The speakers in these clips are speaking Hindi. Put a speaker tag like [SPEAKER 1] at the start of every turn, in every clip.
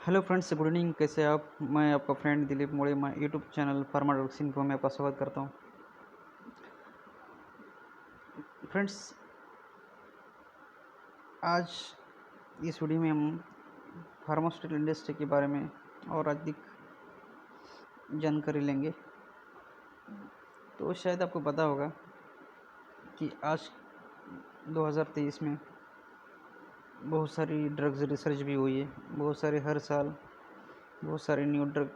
[SPEAKER 1] Hello friends, good evening. कैसे आप? मैं आपका फ्रेंड दिलीप मोड़े, मैं YouTube channel Pharma Docs Info में आपका स्वागत करता हूँ। फ्रेंड्स, आज इस वीडियो में हम फार्मास्यूटिकल इंडस्ट्री के बारे में और अधिक जानकारी लेंगे। तो शायद आपको पता होगा कि आज 2023 में बहुत सारी ड्रग्स रिसर्च भी हुई है। बहुत सारे हर साल बहुत सारे न्यू ड्रग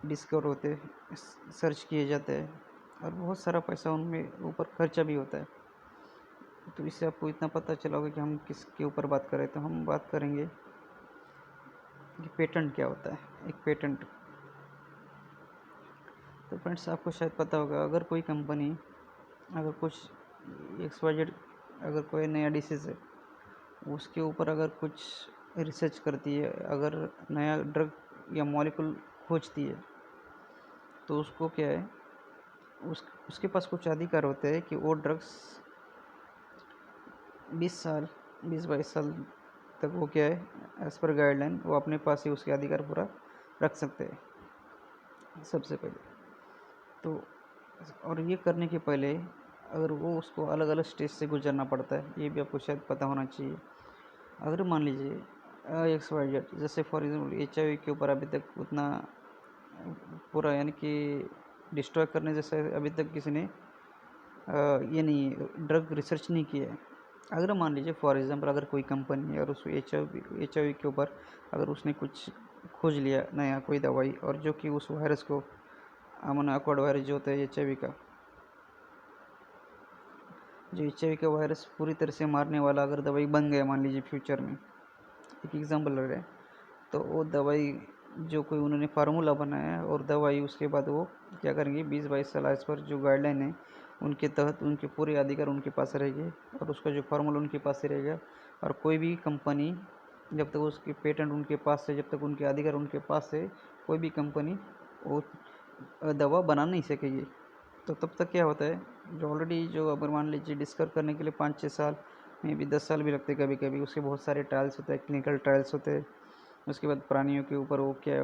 [SPEAKER 1] डिस्कवर होते, सर्च किए जाते हैं और बहुत सारा पैसा उनमें ऊपर खर्चा भी होता है। तो इससे आपको इतना पता चला होगा कि हम किसके ऊपर बात करें। तो हम बात करेंगे कि पेटेंट क्या होता है। एक पेटेंट, तो फ्रेंड्स आपको शायद पता होगा, अगर कोई कंपनी अगर कुछ XYZ अगर कोई नया डिसीज़ है उसके ऊपर अगर कुछ रिसर्च करती है, अगर नया ड्रग या मॉलिक्यूल खोजती है, तो उसको क्या है, उसके पास कुछ अधिकार होते हैं कि वो ड्रग्स 20-22 साल तक वो क्या है, एज़ पर गाइडलाइन वो अपने पास ही उसके अधिकार पूरा रख सकते हैं सबसे पहले। तो और ये करने के पहले अगर वो उसको अलग अलग स्टेज से गुजरना पड़ता है, ये भी आपको शायद पता होना चाहिए। अगर मान लीजिए XYZ, जैसे फॉर एग्जाम्पल HIV के ऊपर अभी तक उतना पूरा यानी कि डिस्ट्रॉय करने जैसे अभी तक किसी ने ये नहीं ड्रग रिसर्च नहीं किया है। अगर मान लीजिए फॉर एग्जांपल अगर कोई कंपनी है और उस HIV के ऊपर अगर उसने कुछ खोज लिया नया कोई दवाई, और जो कि उस वायरस को अमन अक्वाड वायरस जो होता है HIV का, जो HIV का वायरस पूरी तरह से मारने वाला अगर दवाई बन गया मान लीजिए फ्यूचर में, एक एग्जांपल लग रहा है, तो वो दवाई जो कोई उन्होंने फार्मूला बनाया है और दवाई उसके बाद वो क्या करेंगे, 20-22 साल एज पर जो गाइडलाइन है उनके तहत उनके पूरे अधिकार उनके पास रहेंगे और उसका जो फार्मूला उनके पास ही रहेगा। और कोई भी कंपनी जब तक उसके पेटेंट उनके पास है, जब तक उनके अधिकार उनके पास है, कोई भी कंपनी वो दवा बना नहीं सकेगी। तो तब तक क्या होता है, जो ऑलरेडी जो अगर मान लीजिए डिस्कवर करने के लिए 5-6 साल में भी 10 साल भी लगते कभी कभी, उसके बहुत सारे ट्रायल्स होते हैं, क्लिनिकल ट्रायल्स होते हैं। उसके बाद प्राणियों के ऊपर वो क्या है,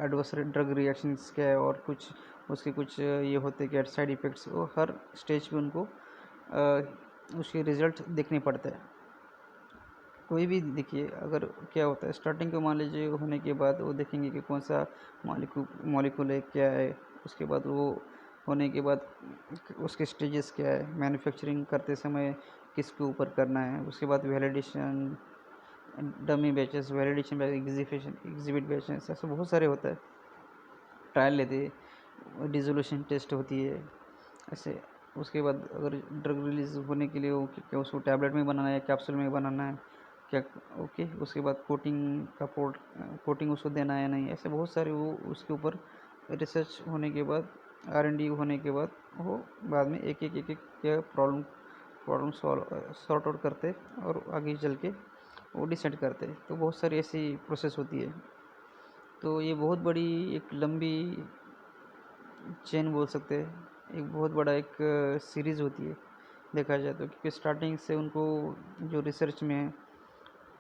[SPEAKER 1] एडवर्स ड्रग रिएक्शंस क्या है और कुछ उसके कुछ ये होते हैं कि साइड इफ़ेक्ट्स, वो हर स्टेज पे उनको उसके रिज़ल्ट देखने पड़ते हैं। कोई भी देखिए, अगर क्या होता है स्टार्टिंग को मान लीजिए होने के बाद वो देखेंगे कि कौन सा मॉलिक्यूल है क्या है। उसके बाद वो होने के बाद उसके स्टेजेस क्या है, मैन्युफैक्चरिंग करते समय किसके ऊपर करना है। उसके बाद validation, dummy batches, validation batch, exhibit batches, ऐसे बहुत सारे होता है। ट्रायल लेते हैं, डिजोल्यूशन टेस्ट होती है ऐसे। उसके बाद अगर ड्रग रिलीज होने के लिए वो क्या उसको टैबलेट में बनाना है, कैप्सूल में बनाना है क्या, ओके। उसके बाद कोटिंग उसको देना है नहीं, ऐसे बहुत सारे वो उसके ऊपर रिसर्च होने के बाद, R&D होने के बाद वो बाद में एक एक क्या प्रॉब्लम सॉर्ट आउट करते और आगे चल के वो डिसाइड करते हैं। तो बहुत सारी ऐसी प्रोसेस होती है। तो ये बहुत बड़ी एक लंबी चेन बोल सकते हैं, एक बहुत बड़ा एक सीरीज़ होती है देखा जाए तो। क्योंकि स्टार्टिंग से उनको जो रिसर्च में है,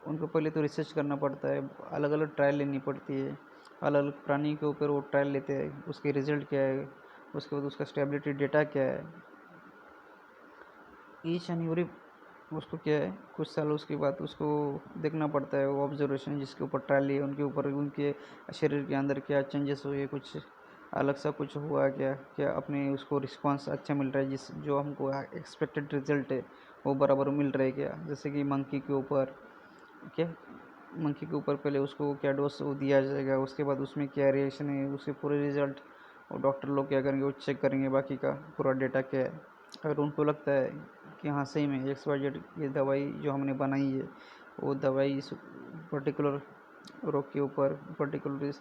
[SPEAKER 1] उनको पहले तो रिसर्च करना पड़ता है, अलग अलग ट्रायल लेनी पड़ती है, अलग अलग प्राणी के ऊपर वो ट्रायल लेते हैं, उसके रिज़ल्ट क्या है, उसके बाद उसका स्टेबिलिटी डेटा क्या है, ईच एंड एवरी उसको क्या है, कुछ साल उसके बाद उसको देखना पड़ता है। वो ऑब्जर्वेशन जिसके ऊपर ट्रायल लिए उनके ऊपर उनके शरीर के अंदर क्या चेंजेस हुए, कुछ अलग सा कुछ हुआ क्या, क्या अपने उसको रिस्पांस अच्छा मिल रहा है, जिस जो हमको एक्सपेक्टेड रिजल्ट है वो बराबर मिल रहा है क्या। जैसे कि मंकी के ऊपर क्या, मंकी के ऊपर पहले उसको क्या डोज वो दिया जाएगा, उसके बाद उसमें क्या रिएक्शन है, उसके पूरे रिजल्ट और डॉक्टर लोग क्या करेंगे, वो चेक करेंगे बाकी का पूरा डेटा क्या है। अगर उनको लगता है कि हाँ सही में XYZ ये दवाई जो हमने बनाई है वो दवाई इस पर्टिकुलर रोग के ऊपर, पर्टिकुलर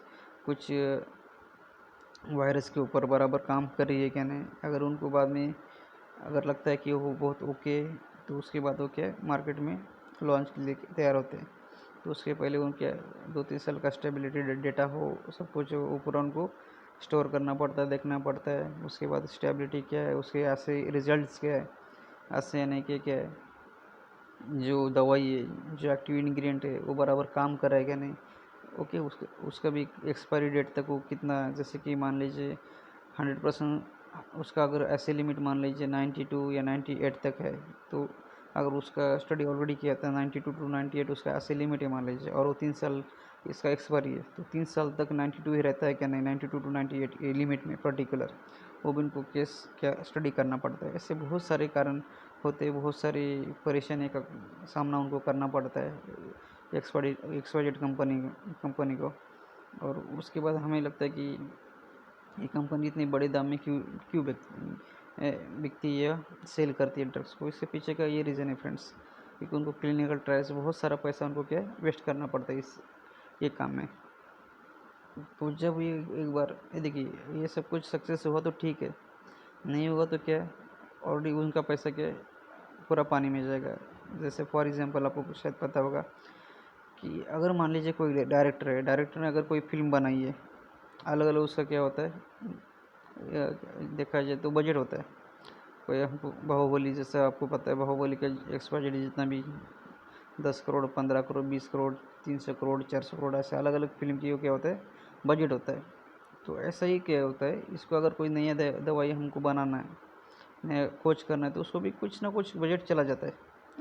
[SPEAKER 1] कुछ वायरस के ऊपर बराबर काम कर रही है क्या नहीं, अगर उनको बाद में अगर लगता है कि वो बहुत ओके, तो उसके बाद वो क्या मार्केट में लॉन्च के लिए तैयार होते हैं। तो उसके पहले उनके 2-3 साल का स्टेबिलिटी डेटा हो, सब कुछ ऊपर उनको स्टोर करना पड़ता है, देखना पड़ता है। उसके बाद स्टेबिलिटी क्या है, उसके ऐसे रिजल्ट्स क्या है, ऐसे यानी कि क्या है, जो दवाई है, जो एक्टिव इंग्रेडिएंट है वो बराबर काम कर रहा है क्या नहीं। ओके, उसका उसका भी एक्सपायरी डेट तक वो कितना, जैसे कि मान लीजिए 100% उसका अगर ऐसे लिमिट मान लीजिए 92 या 98 तक है, तो अगर उसका स्टडी ऑलरेडी किया था 92 टू 98 उसका ऐसे लिमिट है मान लीजिए, और वो 3 साल इसका एक्सपायरी है, तो 3 साल तक 92 ही रहता है क्या नहीं, 92 टू 98 ये लिमिट में पर्टिकुलर, वो भी उनको केस क्या स्टडी करना पड़ता है। ऐसे बहुत सारे कारण होते हैं, बहुत सारी परेशानी का सामना उनको करना पड़ता है एक्सवाइजेड कंपनी को। और उसके बाद हमें लगता है कि ये कंपनी इतने बड़े दाम में क्यों क्यों बिकती है या सेल करती है ड्रग्स को। इसके पीछे का ये रीज़न है फ्रेंड्स, क्योंकि उनको क्लिनिकल ट्रायल से बहुत सारा पैसा उनको क्या है वेस्ट करना पड़ता है इस ये काम में। तो जब ये एक बार ये देखिए ये सब कुछ सक्सेस हुआ तो ठीक है, नहीं हुआ तो क्या है, ऑलरेडी उनका पैसा क्या है पूरा पानी में जाएगा। जैसे फॉर एग्जांपल आपको शायद पता होगा कि अगर मान लीजिए कोई डायरेक्टर ने अगर कोई फिल्म बनाई है, अलग अलग उसका क्या होता है देखा जाए तो बजट होता है। कोई हमको बाहुबली, जैसे आपको पता है बाहुबली का एक्सपायरी जितना भी 10 करोड़, 15 करोड़, 20 करोड़, 300 करोड़, 400 करोड़, ऐसे अलग अलग फिल्म की क्या होता है बजट होता है। तो ऐसा ही क्या होता है, इसको अगर कोई नया दवाई हमको बनाना है, नया खोज करना है, तो उसको भी कुछ ना कुछ बजट चला जाता है।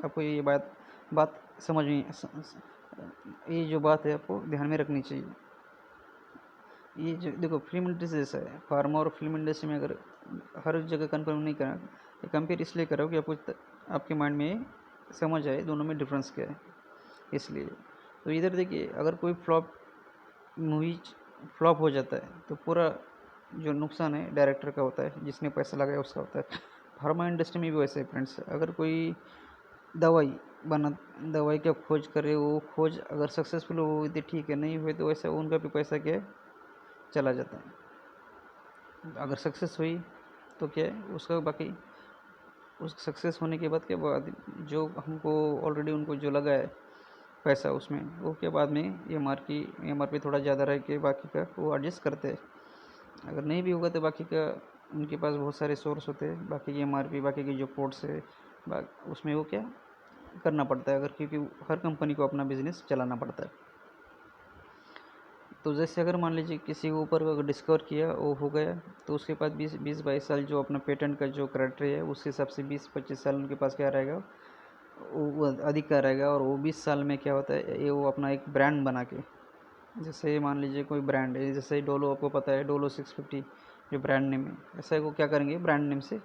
[SPEAKER 1] आपको ये बात बात समझ में ये जो बात है आपको ध्यान में रखनी चाहिए। ये जो देखो फिल्म इंडस्ट्री जैसा है, फार्मा और फिल्म इंडस्ट्री में अगर हर जगह कंपेयर नहीं करा, कंपेयर इसलिए करो कि आपको आपके माइंड में समझ आए दोनों में डिफरेंस क्या है, इसलिए। तो इधर देखिए अगर कोई मूवी फ्लॉप हो जाता है तो पूरा जो नुकसान है डायरेक्टर का होता है, जिसने पैसा लगाया उसका होता है। फार्मा इंडस्ट्री में भी वैसे है फ्रेंड्स, अगर कोई दवाई बना दवाई का खोज करे, वो खोज अगर सक्सेसफुल हुई तो ठीक है, नहीं हुए तो वैसे उनका भी पैसा क्या है चला जाता है। अगर सक्सेस हुई तो क्या है उसका बाकी उस सक्सेस होने के बाद के बाद जो हमको ऑलरेडी उनको जो लगा है पैसा उसमें, वो के बाद में एम आर पी थोड़ा ज़्यादा रह के बाकी का वो एडजस्ट करते हैं। अगर नहीं भी होगा तो बाकी का उनके पास बहुत सारे सोर्स होते हैं, बाकी की एम.आर.पी बाकी की जो पोर्ट्स है उसमें वो क्या करना पड़ता है, अगर क्योंकि हर कंपनी को अपना बिजनेस चलाना पड़ता है। तो जैसे अगर मान लीजिए किसी के ऊपर अगर डिस्कवर किया वो हो गया, तो उसके पास 20-22 साल जो अपना पेटेंट का जो क्राइटेरिया है उस हिसाब से 20-25 साल उनके पास क्या रहेगा, वो अधिक का रहेगा। और वो 20 साल में क्या होता है, ये वो अपना एक ब्रांड बना के, जैसे मान लीजिए कोई ब्रांड है, जैसे डोलो आपको पता है डोलो 650 जो ब्रांड नेम है, ऐसा वो क्या करेंगे ब्रांड नेम से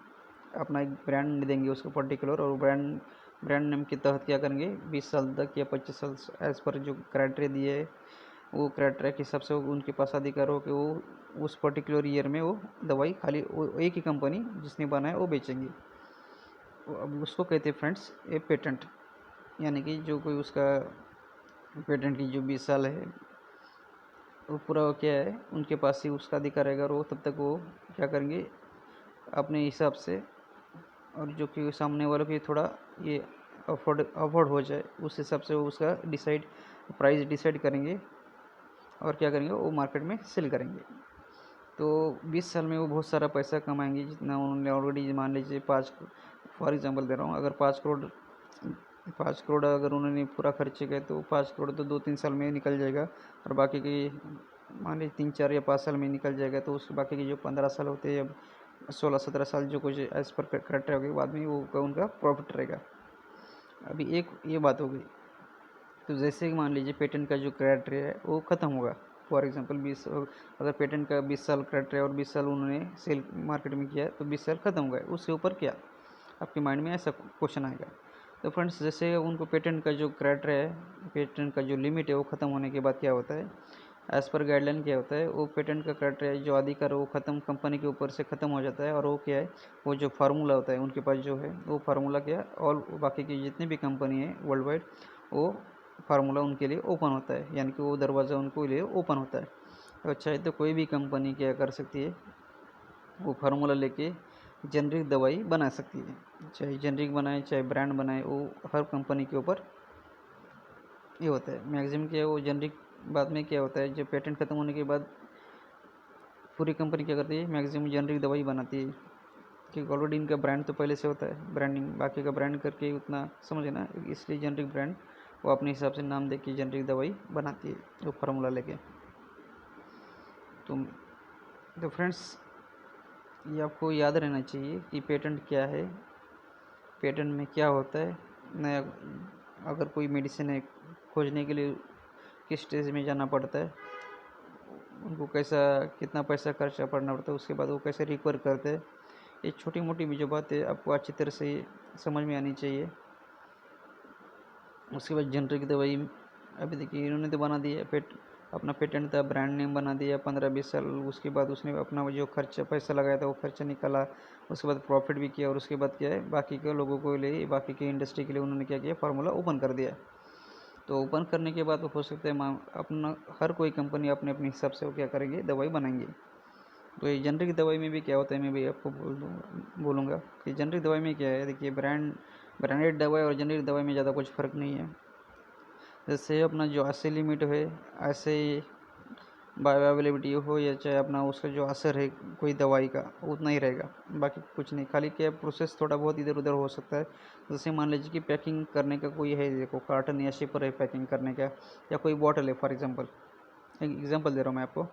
[SPEAKER 1] अपना एक ब्रांड देंगे उसको पर्टिकुलर, और ब्रांड नेम के तहत क्या करेंगे 20 साल तक या 25 साल एज़ पर जो क्राइटेरिया दिए है, वो क्राइटेरिया के हिसाब से उनके पास अधिकार हो कि वो उस पर्टिकुलर ईयर में वो दवाई खाली वो एक ही कंपनी जिसने बनाया वो बेचेंगे। अब उसको कहते हैं फ्रेंड्स ये पेटेंट, यानी कि जो कोई उसका पेटेंट की जो 20 साल है वो पूरा क्या है उनके पास ही उसका अधिकार रहेगा, और वो तब तक वो क्या करेंगे अपने हिसाब से, और जो कि सामने वालों की थोड़ा ये अफोर्ड हो जाए उस हिसाब से वो उसका प्राइस डिसाइड करेंगे, और क्या करेंगे वो मार्केट में सेल करेंगे। तो 20 साल में वो बहुत सारा पैसा कमाएंगे, जितना उन्होंने ऑलरेडी मान लीजिए 5, फॉर एग्जांपल दे रहा हूँ, अगर 5 करोड़ अगर उन्होंने पूरा खर्च किया तो 5 करोड़ तो 2-3 साल में निकल जाएगा, और बाकी की मान लीजिए 3-4 या 5 साल में निकल जाएगा, तो उस बाकी के जो 15 साल होते हैं या 16-17 साल जो कुछ एज पर करेक्ट होगी बाद में वो उनका प्रॉफिट रहेगा। अभी एक ये बात हो गई। तो जैसे कि मान लीजिए पेटेंट का जो क्राइटेरिया है वो ख़त्म होगा, फॉर एग्जांपल 20 अगर पेटेंट का 20 साल क्राइटेरिया और 20 साल उन्होंने सेल मार्केट में किया तो 20 साल ख़त्म हो गए, उसके ऊपर क्या आपके माइंड में ऐसा क्वेश्चन आएगा। तो फ्रेंड्स जैसे उनको पेटेंट का जो क्राइटेरिया है, पेटेंट का जो लिमिट है वो ख़त्म होने के बाद क्या होता है, एज़ पर गाइडलाइन क्या होता है, वो पेटेंट का क्राइटेरिया जो अधिकार वो ख़त्म कंपनी के ऊपर से ख़त्म हो जाता है, और वो क्या है वो जो फार्मूला होता है उनके पास जो है वो फार्मूला क्या और बाकी की जितनी भी कंपनी है वर्ल्ड वाइड वो फार्मूला उनके लिए ओपन होता है, यानी कि वो दरवाज़ा उनको लिए ओपन होता है। तो चाहे तो कोई भी कंपनी क्या कर सकती है वो फार्मूला लेके जेनरिक दवाई बना सकती है, चाहे जेनरिक बनाए चाहे ब्रांड बनाए, वो हर कंपनी के ऊपर ये होता है। मैक्सिमम क्या है वो जेनरिक बाद में क्या होता है जब पेटेंट ख़त्म होने के बाद पूरी कंपनी क्या करती है मैक्सिमम जेनरिक दवाई बनाती है, क्योंकि ऑलरेडी इनका ब्रांड तो पहले से होता है, ब्रांडिंग बाकी का ब्रांड करके उतना समझे ना, इसलिए जेनरिक ब्रांड वो अपने हिसाब से नाम दे के जेनरिक दवाई बनाती है वो फार्मूला लेके। तो फ्रेंड्स, ये आपको याद रहना चाहिए कि पेटेंट क्या है, पेटेंट में क्या होता है। नया अगर कोई मेडिसिन है, खोजने के लिए किस स्टेज में जाना पड़ता है, उनको कैसा कितना पैसा खर्चा पड़ना पड़ता है, उसके बाद वो कैसे रिकवर करते हैं, ये छोटी मोटी भी जो बातें आपको अच्छी तरह से समझ में आनी चाहिए। उसके बाद जेनरिक दवाई अभी देखिए इन्होंने तो बना दिया अपना पेटेंट था, ब्रांड नेम बना दिया 15-20 साल, उसके बाद उसने अपना जो खर्चा पैसा लगाया था वो खर्चा निकाला, उसके बाद प्रॉफिट भी किया, और उसके बाद क्या है बाकी के लोगों को लिए, बाकी के इंडस्ट्री के लिए उन्होंने क्या किया, फार्मूला ओपन कर दिया। तो ओपन करने के बाद हो सकता है अपना हर कोई कंपनी अपने अपने हिसाब से वो क्या करेंगे, दवाई बनाएंगे। तो ये जेनरिक दवाई में भी क्या होता है, मैं भी आपको बोलूँगा कि जेनरिक दवाई में क्या है। देखिए ब्रांडेड दवाई और जेनरिक दवाई में ज़्यादा कुछ फ़र्क नहीं है। जैसे अपना जो असली लिमिट है, ऐसे बायो अवेलेबिलिटी हो या चाहे अपना उसका जो असर है कोई दवाई का उतना ही रहेगा, बाकी कुछ नहीं। खाली क्या प्रोसेस थोड़ा बहुत इधर उधर हो सकता है। जैसे मान लीजिए कि पैकिंग करने का कोई है, देखो कार्टन या शिपर है पैकिंग करने का, या कोई बॉटल है फॉर एग्जांपल, एक एग्जांपल दे रहा हूँ मैं आपको।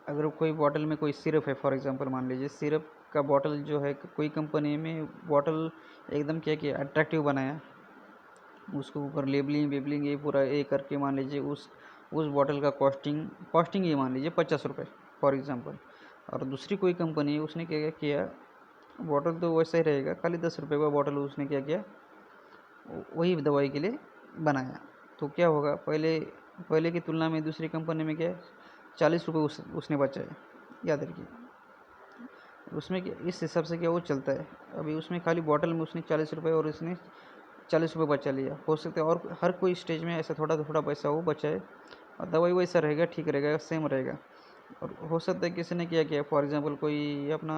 [SPEAKER 1] अगर कोई बॉटल में कोई सिरप है फॉर एग्जांपल, मान लीजिए सिरप का बॉटल जो है, कोई कंपनी में बॉटल एकदम क्या किया, अट्रैक्टिव बनाया, उसके ऊपर लेबलिंग वेबलिंग ये पूरा ये करके मान लीजिए उस बॉटल का कॉस्टिंग ये मान लीजिए 50 रुपये फॉर एग्जांपल। और दूसरी कोई कंपनी है, उसने क्या किया, बॉटल तो वैसा ही रहेगा, खाली 10 रुपये का बॉटल उसने क्या किया, वही दवाई के लिए बनाया। तो क्या होगा, पहले की तुलना में दूसरी कंपनी में क्या 40 रुपये उसने बचाए, याद रखिए। उसमें क्या इस हिसाब से क्या वो चलता है। अभी उसमें खाली बॉटल में उसने 40 रुपये और इसने 40 रुपये बचा लिया, हो सकता है और हर कोई स्टेज में ऐसा थोड़ा थोड़ा पैसा वो बचाए, और दवाई वैसा रहेगा, ठीक रहेगा, सेम रहेगा। और हो सकता है किसी ने क्या किया, फॉर एग्जांपल कोई अपना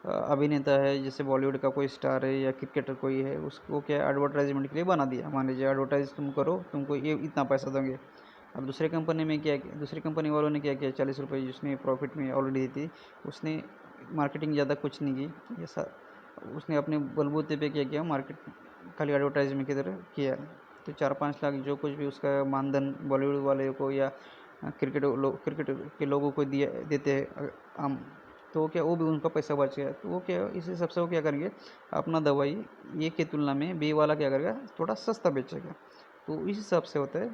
[SPEAKER 1] अभिनेता है, जैसे बॉलीवुड का कोई स्टार है या क्रिकेटर कोई है, उसको क्या एडवर्टाइजमेंट के लिए बना दिया, मान लीजिए एडवर्टाइज तुम करो, तुमको ये इतना पैसा दोगे। अब दूसरे कंपनी में क्या, दूसरी कंपनी वालों ने क्या किया, 40 रुपये जिसने प्रॉफिट में ऑलरेडी दी थी, उसने मार्केटिंग ज़्यादा कुछ नहीं की, ऐसा उसने अपने बलबूते पे क्या किया, मार्केट खाली एडवर्टाइजमेंट की तरह किया। तो 4-5 लाख जो कुछ भी उसका मानधन बॉलीवुड वाले को या क्रिकेट के लोगों को देते हैं आम, तो क्या वो भी उनका पैसा बच गया। तो वो क्या इस हिसाब से वो क्या करेंगे, अपना दवाई ए की तुलना में बी वाला क्या करेगा, थोड़ा सस्ता बेचेगा। तो इस हिसाब से होता है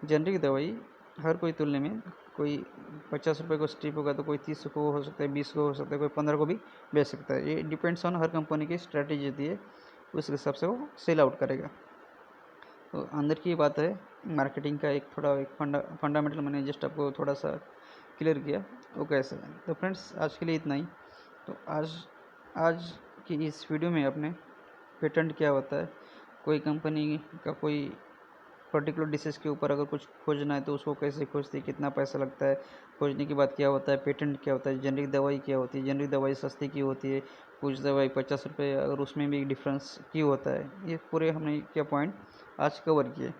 [SPEAKER 1] जेनरिक दवाई हर कोई तुलने में, कोई 50 रुपये को स्ट्रिप होगा तो कोई 30 को हो सकता है, 20 को हो सकता है, कोई 15 को भी बेच सकता है। ये डिपेंड्स ऑन हर कंपनी की स्ट्रैटेजी होती है, उस हिसाब से वो सेल आउट करेगा। तो अंदर की बात है मार्केटिंग का, एक फंडामेंटल मैंने जस्ट आपको थोड़ा सा क्लियर किया वो कैसे है। तो फ्रेंड्स आज के लिए इतना ही। तो आज की इस वीडियो में अपने पेटेंट क्या होता है, कोई कंपनी का कोई पर्टिकुलर डिसीज़ के ऊपर अगर कुछ खोजना है तो उसको कैसे खोजते हैं, कितना पैसा लगता है, खोजने के बाद क्या होता है, पेटेंट क्या होता है, जेनरिक दवाई क्या होती है, जेनरिक दवाई सस्ती क्यों होती है, कुछ दवाई 50 रुपये, और उसमें भी डिफरेंस क्यों होता है, ये पूरे हमने क्या पॉइंट आज कवर किए।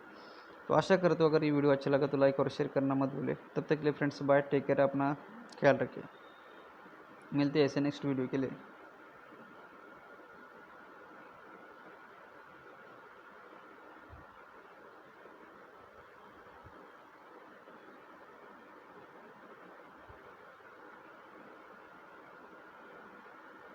[SPEAKER 1] तो आशा करते हो अगर ये वीडियो अच्छा लगा तो लाइक और शेयर करना मत भूलें। तब तक के लिए फ्रेंड्स बाय, टेक केयर, अपना ख्याल रखिए, मिलते हैं ऐसे नेक्स्ट वीडियो के लिए।